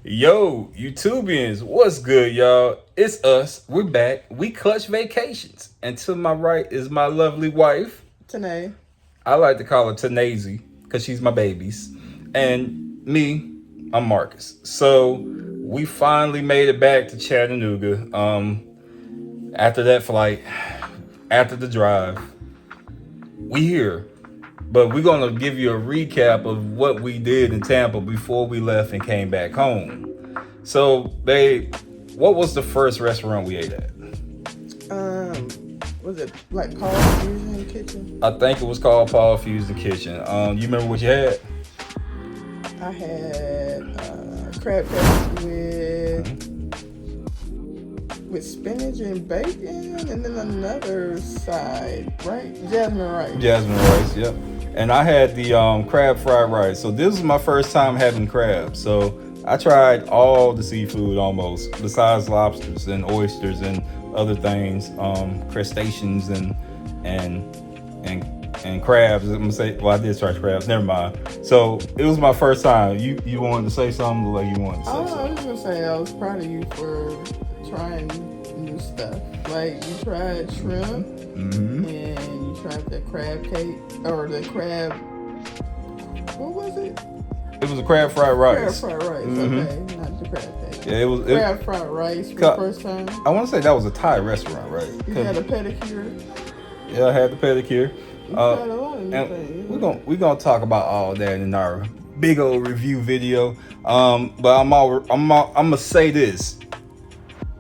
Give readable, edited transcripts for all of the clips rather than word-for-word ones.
Yo, YouTubians, what's good, y'all? It's us. We're back. We clutch vacations. And to my right is my lovely wife. Tanae. I like to call her Tanazy because she's my babies. And me, I'm Marcus. So we finally made it back to Chattanooga. After that flight, after the drive, we here. But we're gonna give you a recap of what we did in Tampa before we left and came back home. So, babe, what was the first restaurant we ate at? Was it like Paul Fusion Kitchen? I think it was called Paul Fusion Kitchen. You remember what you had? I had crab cakes with spinach and bacon, and then another side, right? Jasmine rice. Jasmine rice, yep. And I had the crab fried rice. So this was my first time having crab. So I tried all the seafood almost, besides lobsters and oysters and other things, crustaceans and crabs. I'm gonna say, well, I did try crabs. Never mind. So it was my first time. You wanted to say something, like you wanted to say something? I was gonna say I was proud of you for trying new stuff. Like you tried shrimp, and you tried the crab cake or the crab. What was it? It was a crab fried rice. Crab fried rice. Okay, not the crab cake. Yeah, it was crab fried rice for the first time. I want to say that was a Thai restaurant, right? You had a pedicure. Yeah, I had the pedicure. You tried a lot of new things. We're gonna talk about all that in our big old review video. But I'm gonna say this.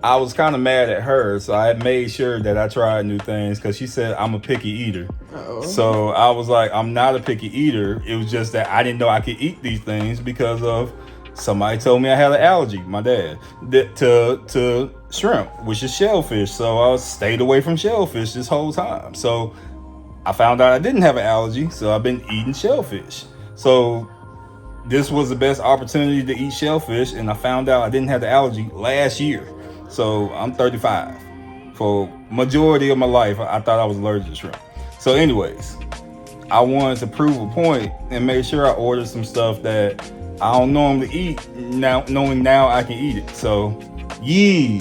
I was kind of mad at her, so I made sure that I tried new things because she said I'm a picky eater. Uh-oh. So I was like, I'm not a picky eater. It was just that I didn't know I could eat these things because of somebody told me I had an allergy, my dad, to shrimp, which is shellfish. So I stayed away from shellfish this whole time. So I found out I didn't have an allergy, so I've been eating shellfish. So this was the best opportunity to eat shellfish, and I found out I didn't have the allergy last year. So I'm 35. For majority of my life, I thought I was allergic to shrimp. So anyways, I wanted to prove a point and make sure I ordered some stuff that I don't normally eat, now knowing now I can eat it. So yeah.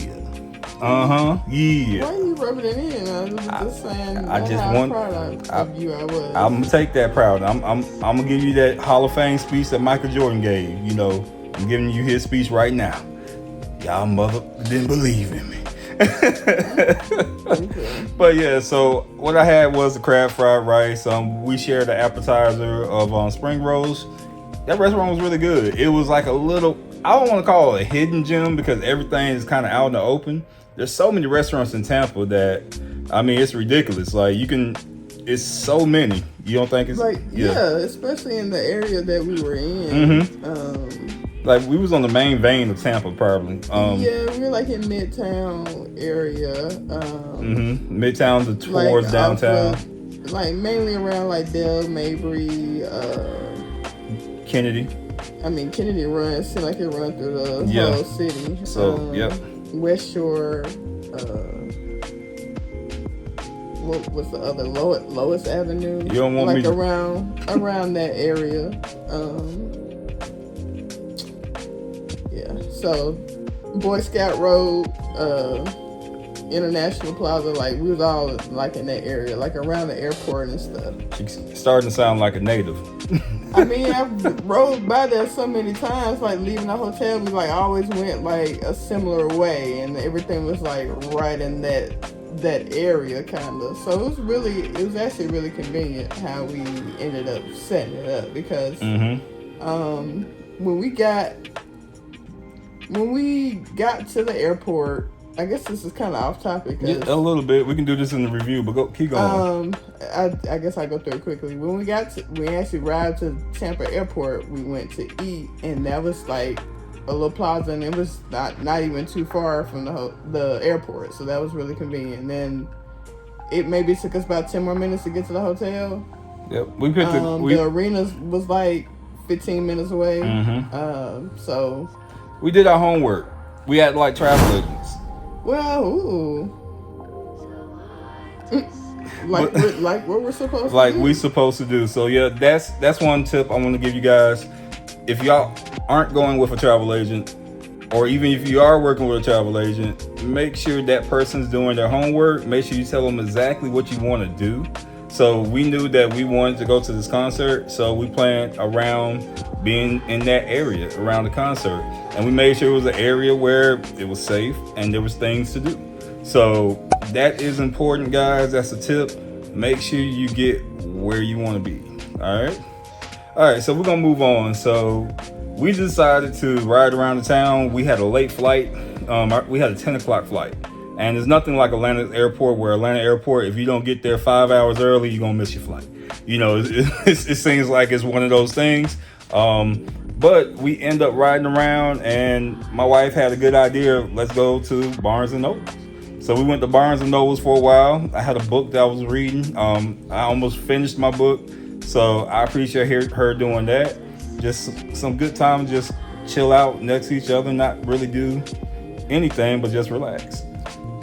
Why are you rubbing it in? I was just saying I just want proud of you I was. I'm gonna take that proud. I'm gonna give you that Hall of Fame speech that Michael Jordan gave. You know, I'm giving you his speech right now. Y'all mother didn't believe in me. Okay. But yeah, so what I had was the crab fried rice. We shared the appetizer of spring rolls. That restaurant was really good. It was like a little, I don't want to call it a hidden gem because everything is kind of out in the open. There's so many restaurants in Tampa that, I mean, it's ridiculous. Like it's so many. You don't think it's like yeah, especially in the area that we were in. Like we was on the main vein of Tampa, probably. Yeah, we were like in Midtown area. Midtown towards like downtown. Like mainly around like Dell, Mabry, Kennedy. I mean, Kennedy runs, seems like it runs through the whole city. So, yep. West Shore, what was the other? Lois Avenue. You don't want like me to... around that area. So Boy Scout Road, International Plaza, like we was all like in that area, like around the airport and stuff. She's starting to sound like a native. I mean, I rode by there so many times, like leaving the hotel, we like always went like a similar way, and everything was like right in that area kind of. So it was actually really convenient how we ended up setting it up because when we got to the airport, I guess this is kind of off topic. Yeah, a little bit. We can do this in the review, but keep going. I guess I go through it quickly. When we actually arrived to Tampa Airport, we went to eat, and that was like a little plaza, and it was not even too far from the airport, so that was really convenient. And then it maybe took us about 10 more minutes to get to the hotel. Yep, we picked the arena was like 15 minutes away. So we did our homework. We had like travel agents. Well, ooh. Like what we're supposed to do. Like we supposed to do. So yeah, that's one tip I want to give you guys. If y'all aren't going with a travel agent, or even if you are working with a travel agent, make sure that person's doing their homework. Make sure you tell them exactly what you want to do. So we knew that we wanted to go to this concert, so we planned around being in that area around the concert, and we made sure it was an area where it was safe and there was things to do. So that is important, guys. That's a tip. Make sure you get where you want to be. All right, so we're gonna move on. So we decided to ride around the town. We had a late flight. We had a 10 o'clock flight. And there's nothing like Atlanta Airport, where Atlanta Airport, if you don't get there 5 hours early, you're going to miss your flight. You know, it seems like it's one of those things. But we end up riding around, and my wife had a good idea. Let's go to Barnes & Noble. So we went to Barnes & Nobles for a while. I had a book that I was reading. I almost finished my book. So I appreciate her doing that. Just some good time, just chill out next to each other, not really do anything, but just relax.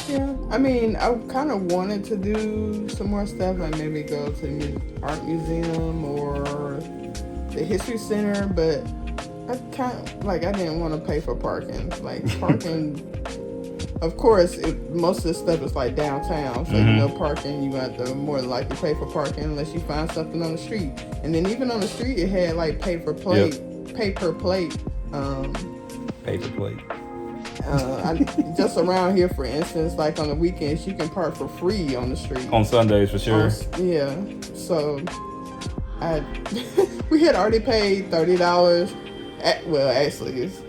Yeah, I mean, I kind of wanted to do some more stuff, like maybe go to the art museum or the history center, but I didn't want to pay for parking. Like parking, of course, most of the stuff is like downtown, so you know parking, you got to more than likely pay for parking unless you find something on the street. And then even on the street, it had like paper plate. Just around here, for instance, like on the weekends, you can park for free on the street. On Sundays, for sure. Yeah. So, we had already paid $30. Well, actually, it's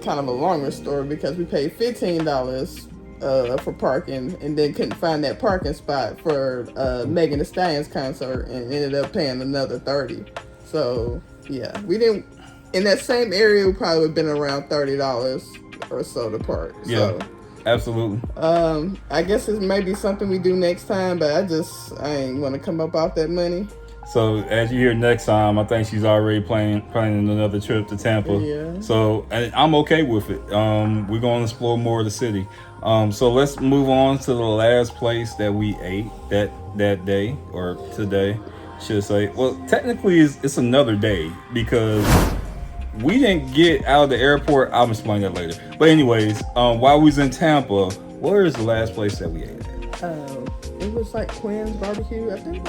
kind of a longer story because we paid $15 for parking, and then couldn't find that parking spot for Megan Thee Stallion's concert, and ended up paying another $30. So, yeah, we didn't. In that same area, we probably would have been around $30 or so to park. Yeah, so, absolutely. I guess it's maybe something we do next time, but I ain't want to come up off that money. So as you hear next time, I think she's already planning another trip to Tampa. Yeah. So and I'm okay with it. We're going to explore more of the city. So let's move on to the last place that we ate that day, or today, should I say. Well, technically it's another day because we didn't get out of the airport. I'll explain that later. But anyways, while we was in Tampa, where is the last place that we ate at? It was like Quinn's Barbecue, I think.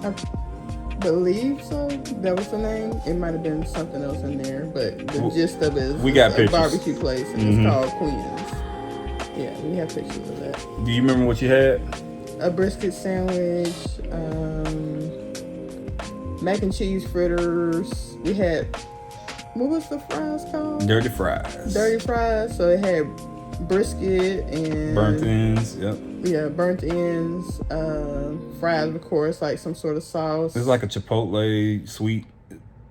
I believe so. That was the name. It might have been something else in there, but the gist of it is we got a pictures. Barbecue place, and it's called Quinn's. Yeah, we have pictures of that. Do you remember what you had? A brisket sandwich, mac and cheese fritters. We had, what was the fries called? Dirty fries. Dirty fries. So it had brisket and burnt ends. Yep. Yeah, burnt ends. Fries, of course, like some sort of sauce. It's like a chipotle sweet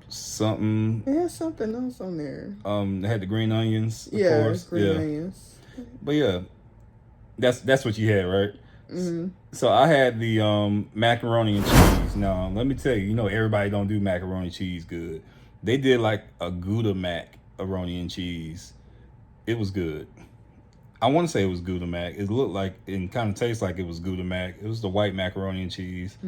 something. It had something else on there. They had the green onions. Of Yeah, course. green onions. But yeah, that's what you had, right? Mm-hmm. So I had the macaroni and cheese. Now let me tell you, you know everybody don't do macaroni and cheese good. They did like a Gouda macaroni and cheese. It was good. I want to say it was Gouda mac. It looked like and kind of tastes like it was Gouda mac. It was the white macaroni and cheese.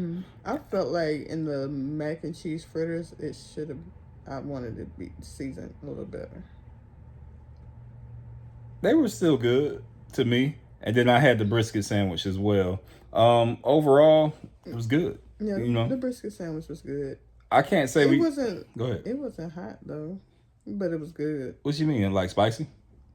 I felt like in the mac and cheese fritters, it should have. I wanted it to be seasoned a little better. They were still good to me. And then I had the brisket sandwich as well. Overall, it was good. Yeah, you know, the brisket sandwich was good. I can't say it wasn't. Go ahead. It wasn't hot though, but it was good. What you mean, like spicy?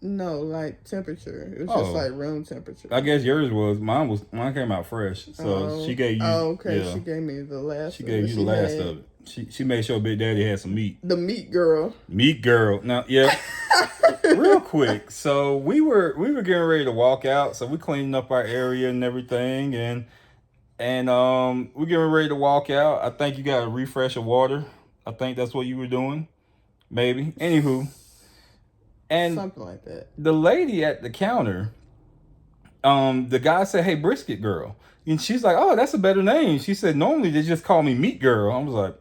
No, like temperature. It was just like room temperature. I guess yours was. Mine came out fresh. So she gave you. Oh, okay. Yeah. She gave me the last. She gave you the last of it. She made sure Big Daddy had some meat. The meat girl. Meat girl. Now, yeah. Real quick. So we were getting ready to walk out. So we cleaning up our area and everything, and we're getting ready to walk out. I think you got a refresh of water. I think that's what you were doing. Maybe. Anywho. And something like that. The lady at the counter, the guy said, "Hey, brisket girl," and she's like, "Oh, that's a better name." She said, "Normally they just call me meat girl." I was like,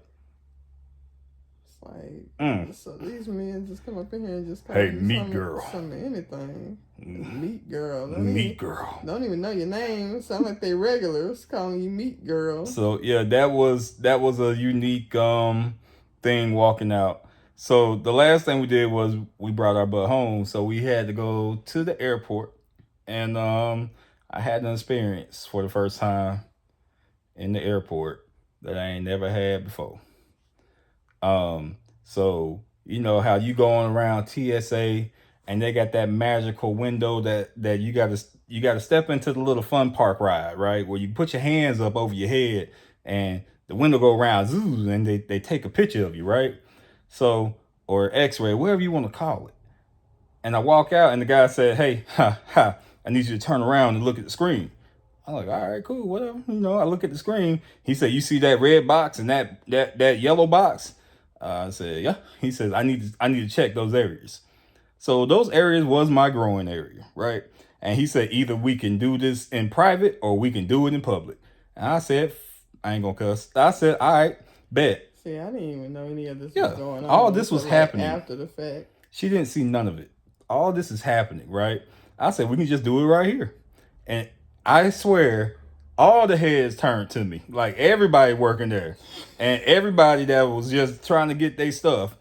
"It's like, so these men just come up in here and just call hey, you meat girl, something, anything, meat girl, meat girl. Don't even know your name. Sound like they regulars calling you meat girl." So yeah, that was a unique thing walking out. So the last thing we did was we brought our butt home. So we had to go to the airport, and I had an experience for the first time in the airport that I ain't never had before. So you know how you going around TSA and they got that magical window that you gotta step into the little fun park ride, right? Where you put your hands up over your head and the window go around, zoo, and they take a picture of you, right? So, or X-ray, whatever you want to call it. And I walk out and the guy said, "Hey, I need you to turn around and look at the screen." I'm like, "All right, cool, whatever." I look at the screen. He said, "You see that red box and that yellow box?" I said, "Yeah." He says, "I need to check those areas." So those areas was my growing area, right? And he said, "Either we can do this in private or we can do it in public." And I said, "I ain't gonna cuss." I said, "All right, bet." See, I didn't even know any of this was Yeah, going on all this until was like happening. after the fact. She didn't see none of it. All this is happening, right? I said, "We can just do it right here." And I swear, all the heads turned to me. Like everybody working there. And everybody that was just trying to get their stuff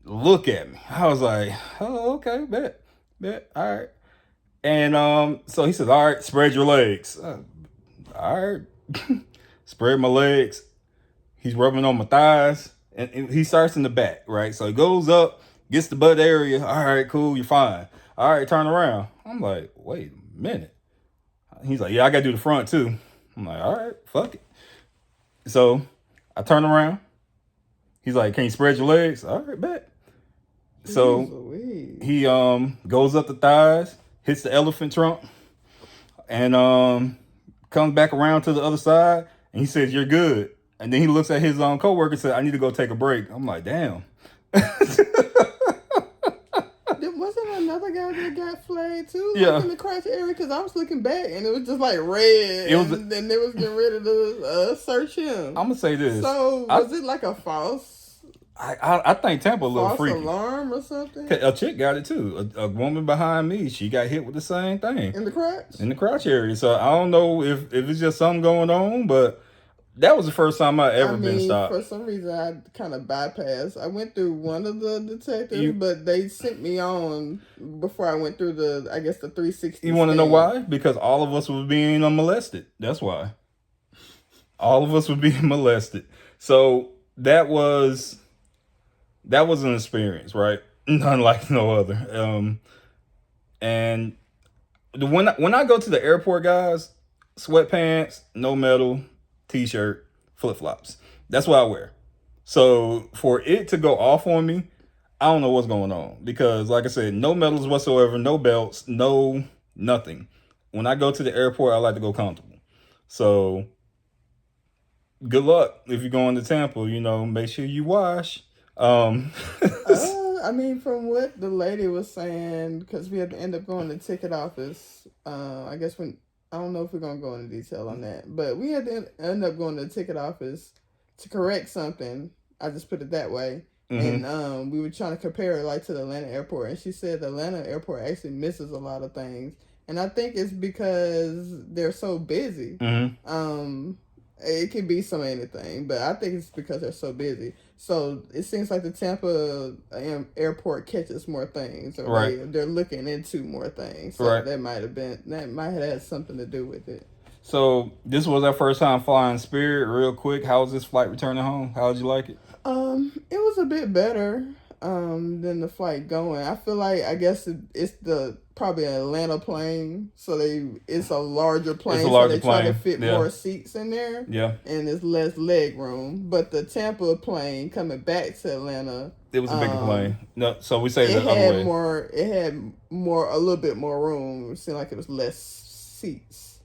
look at me. I was like, "Oh, okay, bet, all right." And so he said, "All right, spread your legs." All right. Spread my legs. He's rubbing on my thighs. And he starts in the back, right? So he goes up, gets the butt area. All right, cool, you're fine. All right, turn around. I'm like, "Wait a minute." He's like, "Yeah, I gotta do the front too." I'm like, "All right, fuck it." So I turn around. He's like, "Can you spread your legs?" All right, bet. So he goes up the thighs, hits the elephant trunk, and comes back around to the other side, and he says, "You're good." And then he looks at his coworker and said, "I need to go take a break." I'm like, "Damn." Wasn't another guy that got flagged too, Yeah. like in the crotch area? Because I was looking back and it was just like red, and then they was getting ready to search him. I'm gonna say this. So was it like a false? I think Tampa a little freaky. False alarm or something. A chick got it too. A woman behind me, she got hit with the same thing in the crotch. In the crotch area. So I don't know if it's just something going on, but that was the first time I ever been stopped. For some reason, I kind of bypassed. I went through one of the detectives, but they sent me on before I went through the 360. You want to know why? Because all of us were being molested. That's why. All of us were being molested. So that was an experience, right? None like no other. And when I go to the airport, guys, sweatpants, no metal, t-shirt, flip-flops. That's what I wear. So for it to go off on me, I don't know what's going on. Because like I said, no medals whatsoever, no belts, no nothing. When I go to the airport, I like to go comfortable. So good luck if you're going to Tampa. Make sure you wash. I mean, from what the lady was saying, because we had to end up going to the ticket office. I guess I don't know if we're going to go into detail on that, but we had to end up going to the ticket office to correct something. I just put it that way. Mm-hmm. And we were trying to compare it like to the Atlanta airport. And she said the Atlanta airport actually misses a lot of things. And I think it's because they're so busy. Mm-hmm. It could be so anything, but I think it's because they're so busy. So it seems like the Tampa airport catches more things, or right. They're looking into more things. So right. That might have had something to do with it. So this was our first time flying Spirit. Real quick, how was this flight returning home? How did you like it? It was a bit better than the flight going. I feel like it's probably an Atlanta plane, so it's a larger plane, so they try to fit more seats in there. Yeah, and there's less leg room. But the Tampa plane coming back to Atlanta, it was a bigger plane. No, so we say it had a little bit more room. It seemed like it was less seats.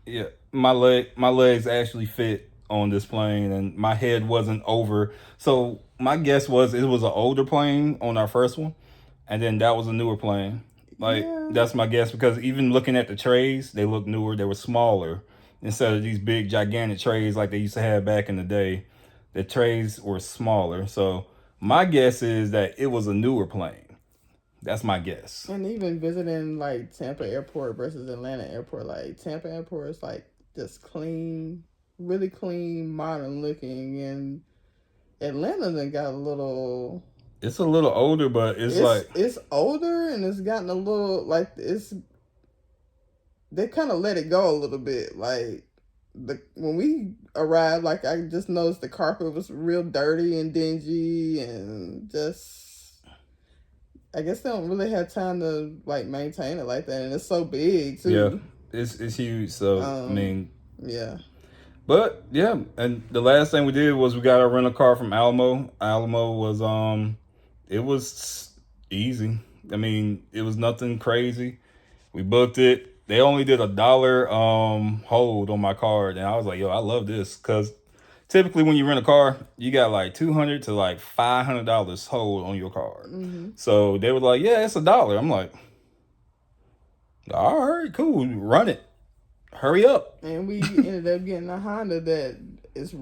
Yeah, my legs actually fit on this plane, and my head wasn't over. So my guess was it was an older plane on our first one, and then that was a newer plane. That's my guess, because even looking at the trays, they look newer. They were smaller instead of these big gigantic trays like they used to have back in the day. The trays were smaller. So my guess is that it was a newer plane. That's my guess. And even visiting like Tampa airport versus Atlanta airport, like Tampa airport is like just clean, really clean, modern looking, and Atlanta then got a little It's a little older, but it's like It's older and it's gotten a little like it's they kind of let it go a little bit. Like when we arrived, like I just noticed the carpet was real dirty and dingy and just I guess they don't really have time to like maintain it like that, and it's so big yeah, too. it's huge. So I mean, Yeah. but yeah, and the last thing we did was we got a rental car from Alamo. Alamo was it was easy. I mean, it was nothing crazy. We booked it. They only did $1 hold on my card, and I was like, yo, I love this because typically when you rent a car, you got like $200 to like $500 hold on your card. Mm-hmm. So they were like, yeah, it's $1. I'm like, all right, cool, run it. Hurry up. And we ended up getting a Honda that is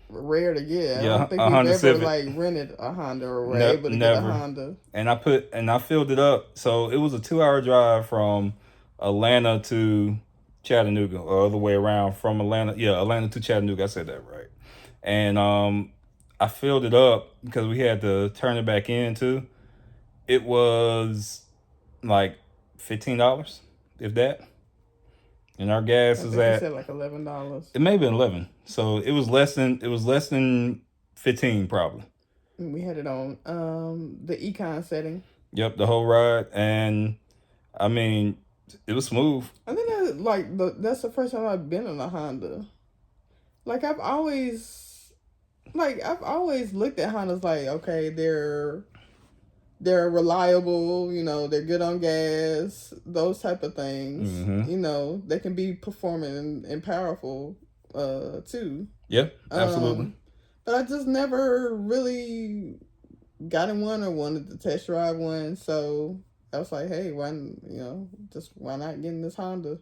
rare to get. I Yeah, don't think a we've Honda ever Civic. like rented a Honda or were able to get a Never. Honda. And I filled it up. So it was a 2 hour drive from Atlanta to Chattanooga, or other way around from Atlanta. Yeah, Atlanta to Chattanooga. I said that right. And I filled it up because we had to turn it back in too. It was like $15, if that. And our gas I is think you at, said like $11. it may have been 11. So it was less than 15 probably. We had it on the econ setting. Yep, the whole ride, and I mean, it was smooth. I think that's the first time I've been in a Honda. Like I've always looked at Hondas like, okay, they're reliable, you know, they're good on gas, those type of things. Mm-hmm. You know, they can be performing and powerful too. Yeah, absolutely. But I just never really got in one or wanted to test drive one, so I was like, hey, why not get in this Honda?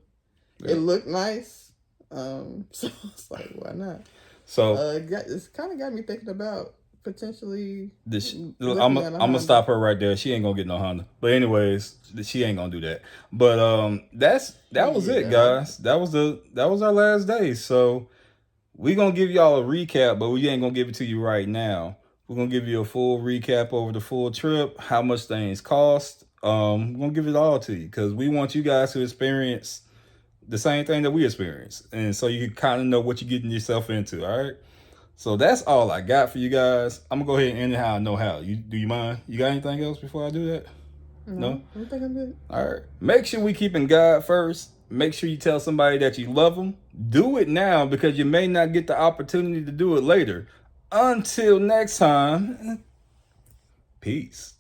Yeah. It looked nice, so it's like, why not? So it's kind of got me thinking about potentially. I'm gonna stop her right there. She ain't gonna get no Honda. But anyways, she ain't gonna do that. But that was it, guys. That was our last day. So we gonna give y'all a recap, but we ain't gonna give it to you right now. We're gonna give you a full recap over the full trip, how much things cost. We're gonna give it all to you because we want you guys to experience the same thing that we experienced, and so you can kind of know what you're getting yourself into. All right. So that's all I got for you guys. I'm gonna go ahead and end it how I know how. Do you mind? You got anything else before I do that? No? I think I'm good. All right. Make sure we keeping God first. Make sure you tell somebody that you love them. Do it now because you may not get the opportunity to do it later. Until next time, peace.